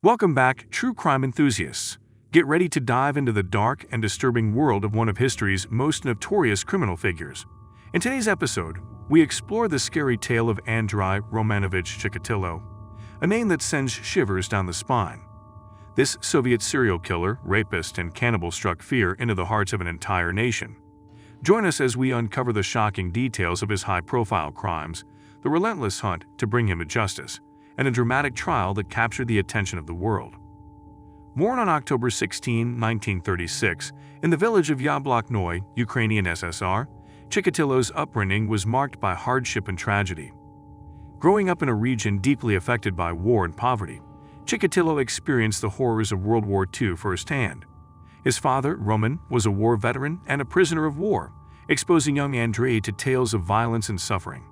Welcome back, true crime enthusiasts. Get ready to dive into the dark and disturbing world of one of history's most notorious criminal figures. In today's episode, we explore the scary tale of Andrei Romanovich Chikatilo, a name that sends shivers down the spine. This Soviet serial killer, rapist, and cannibal struck fear into the hearts of an entire nation. Join us as we uncover the shocking details of his high-profile crimes, the relentless hunt to bring him to justice, and a dramatic trial that captured the attention of the world. Born on October 16, 1936, in the village of Yabloknoye, Ukrainian USSR, Chikatilo's upbringing was marked by hardship and tragedy. Growing up in a region deeply affected by war and poverty, Chikatilo experienced the horrors of World War II firsthand. His father, Roman, was a war veteran and a prisoner of war, exposing young Andrei to tales of violence and suffering.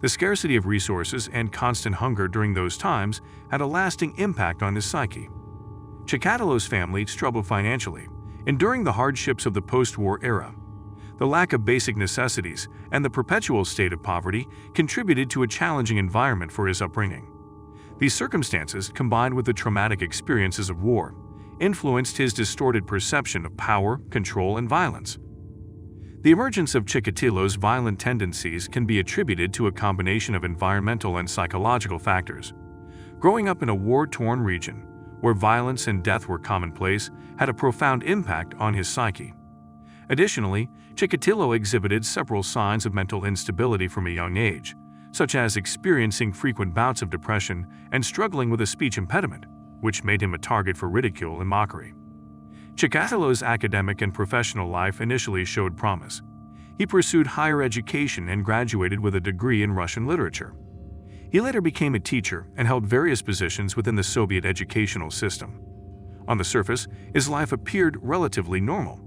The scarcity of resources and constant hunger during those times had a lasting impact on his psyche. Chikatilo's family struggled financially, enduring the hardships of the post-war era. The lack of basic necessities and the perpetual state of poverty contributed to a challenging environment for his upbringing. These circumstances, combined with the traumatic experiences of war, influenced his distorted perception of power, control, and violence. The emergence of Chikatilo's violent tendencies can be attributed to a combination of environmental and psychological factors. Growing up in a war-torn region, where violence and death were commonplace, had a profound impact on his psyche. Additionally, Chikatilo exhibited several signs of mental instability from a young age, such as experiencing frequent bouts of depression and struggling with a speech impediment, which made him a target for ridicule and mockery. Chikatilo's academic and professional life initially showed promise. He pursued higher education and graduated with a degree in Russian literature. He later became a teacher and held various positions within the Soviet educational system. On the surface, his life appeared relatively normal.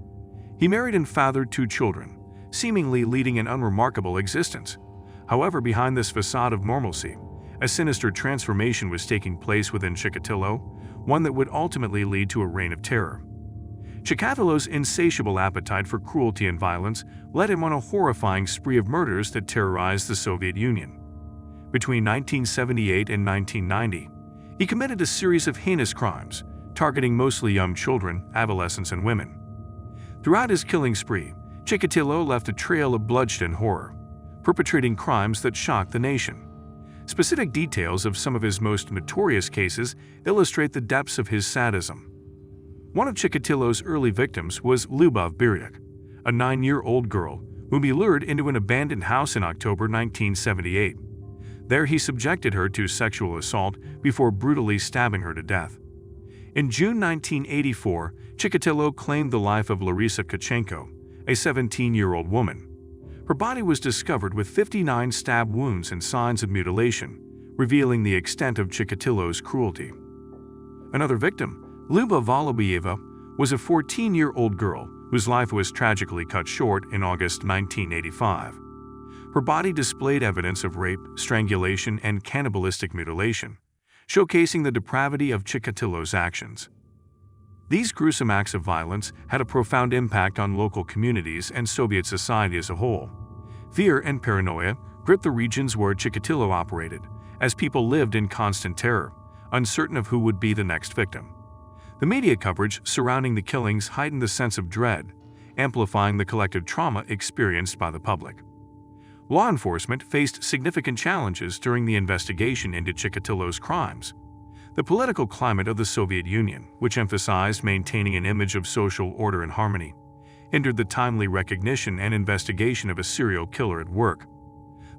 He married and fathered 2 children, seemingly leading an unremarkable existence. However, behind this facade of normalcy, a sinister transformation was taking place within Chikatilo, one that would ultimately lead to a reign of terror. Chikatilo's insatiable appetite for cruelty and violence led him on a horrifying spree of murders that terrorized the Soviet Union. Between 1978 and 1990, he committed a series of heinous crimes, targeting mostly young children, adolescents, and women. Throughout his killing spree, Chikatilo left a trail of bloodshed and horror, perpetrating crimes that shocked the nation. Specific details of some of his most notorious cases illustrate the depths of his sadism. One of Chikatilo's early victims was Lyubov Biryuk, a 9-year-old girl whom he lured into an abandoned house in October 1978. There he subjected her to sexual assault before brutally stabbing her to death. In June 1984, Chikatilo claimed the life of Larisa Tkachenko, a 17-year-old woman. Her body was discovered with 59 stab wounds and signs of mutilation, revealing the extent of Chikatilo's cruelty. Another victim, Lyuba Volobayeva, was a 14-year-old girl whose life was tragically cut short in August 1985. Her body displayed evidence of rape, strangulation, and cannibalistic mutilation, showcasing the depravity of Chikatilo's actions. These gruesome acts of violence had a profound impact on local communities and Soviet society as a whole. Fear and paranoia gripped the regions where Chikatilo operated, as people lived in constant terror, uncertain of who would be the next victim. The media coverage surrounding the killings heightened the sense of dread, amplifying the collective trauma experienced by the public. Law enforcement faced significant challenges during the investigation into Chikatilo's crimes. The political climate of the Soviet Union, which emphasized maintaining an image of social order and harmony, hindered the timely recognition and investigation of a serial killer at work.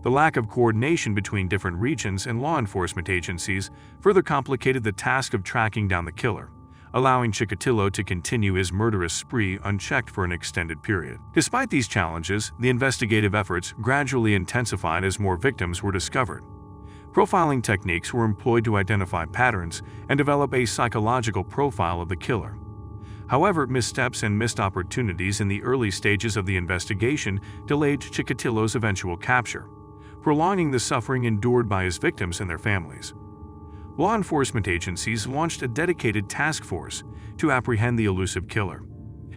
The lack of coordination between different regions and law enforcement agencies further complicated the task of tracking down the killer, allowing Chikatilo to continue his murderous spree unchecked for an extended period. Despite these challenges, the investigative efforts gradually intensified as more victims were discovered. Profiling techniques were employed to identify patterns and develop a psychological profile of the killer. However, missteps and missed opportunities in the early stages of the investigation delayed Chikatilo's eventual capture, prolonging the suffering endured by his victims and their families. Law enforcement agencies launched a dedicated task force to apprehend the elusive killer.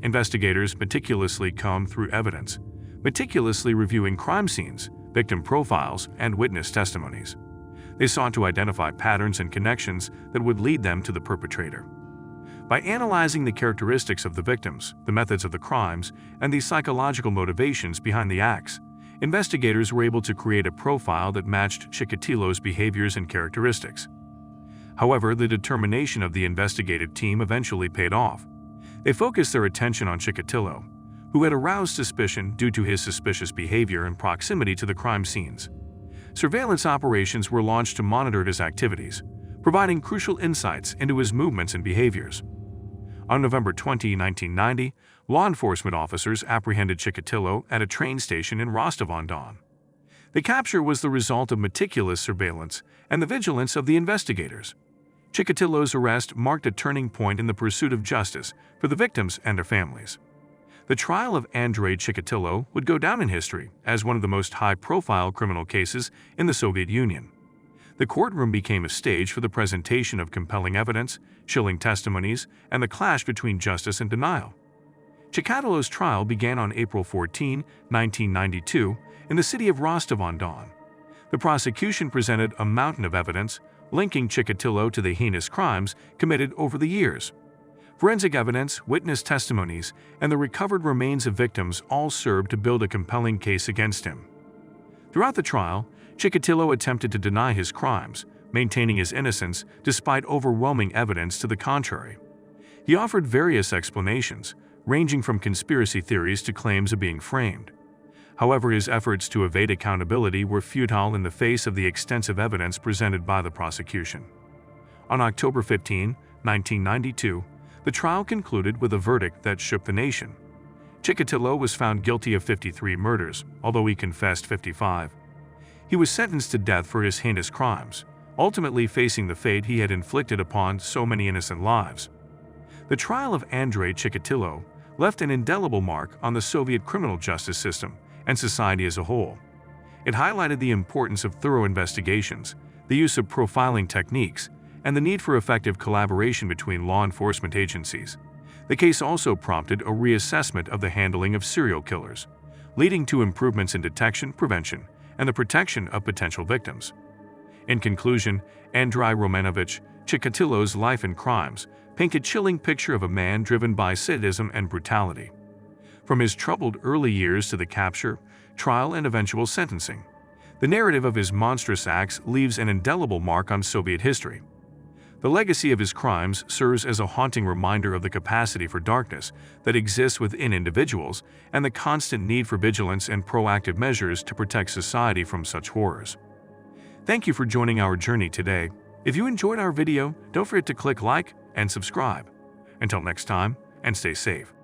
Investigators meticulously combed through evidence, meticulously reviewing crime scenes, victim profiles, and witness testimonies. They sought to identify patterns and connections that would lead them to the perpetrator. By analyzing the characteristics of the victims, the methods of the crimes, and the psychological motivations behind the acts, investigators were able to create a profile that matched Chikatilo's behaviors and characteristics. However, the determination of the investigative team eventually paid off. They focused their attention on Chikatilo, who had aroused suspicion due to his suspicious behavior and proximity to the crime scenes. Surveillance operations were launched to monitor his activities, providing crucial insights into his movements and behaviors. On November 20, 1990, law enforcement officers apprehended Chikatilo at a train station in Rostov-on-Don. The capture was the result of meticulous surveillance and the vigilance of the investigators. Chikatilo's arrest marked a turning point in the pursuit of justice for the victims and their families. The trial of Andrei Chikatilo would go down in history as one of the most high-profile criminal cases in the Soviet Union. The courtroom became a stage for the presentation of compelling evidence, chilling testimonies, and the clash between justice and denial. Chikatilo's trial began on April 14, 1992, in the city of Rostov-on-Don. The prosecution presented a mountain of evidence linking Chikatilo to the heinous crimes committed over the years. Forensic evidence, witness testimonies, and the recovered remains of victims all served to build a compelling case against him. Throughout the trial, Chikatilo attempted to deny his crimes, maintaining his innocence despite overwhelming evidence to the contrary. He offered various explanations, ranging from conspiracy theories to claims of being framed. However, his efforts to evade accountability were futile in the face of the extensive evidence presented by the prosecution. On October 15, 1992, the trial concluded with a verdict that shook the nation. Chikatilo was found guilty of 53 murders, although he confessed 55. He was sentenced to death for his heinous crimes, ultimately facing the fate he had inflicted upon so many innocent lives. The trial of Andrei Chikatilo left an indelible mark on the Soviet criminal justice system and society as a whole. It highlighted the importance of thorough investigations, the use of profiling techniques, and the need for effective collaboration between law enforcement agencies. The case also prompted a reassessment of the handling of serial killers, leading to improvements in detection, prevention, and the protection of potential victims. In conclusion, Andrei Romanovich Chikatilo's life and crimes paint a chilling picture of a man driven by sadism and brutality. From his troubled early years to the capture, trial, and eventual sentencing, the narrative of his monstrous acts leaves an indelible mark on Soviet history. The legacy of his crimes serves as a haunting reminder of the capacity for darkness that exists within individuals and the constant need for vigilance and proactive measures to protect society from such horrors. Thank you for joining our journey today. If you enjoyed our video, don't forget to click like and subscribe. Until next time, and stay safe.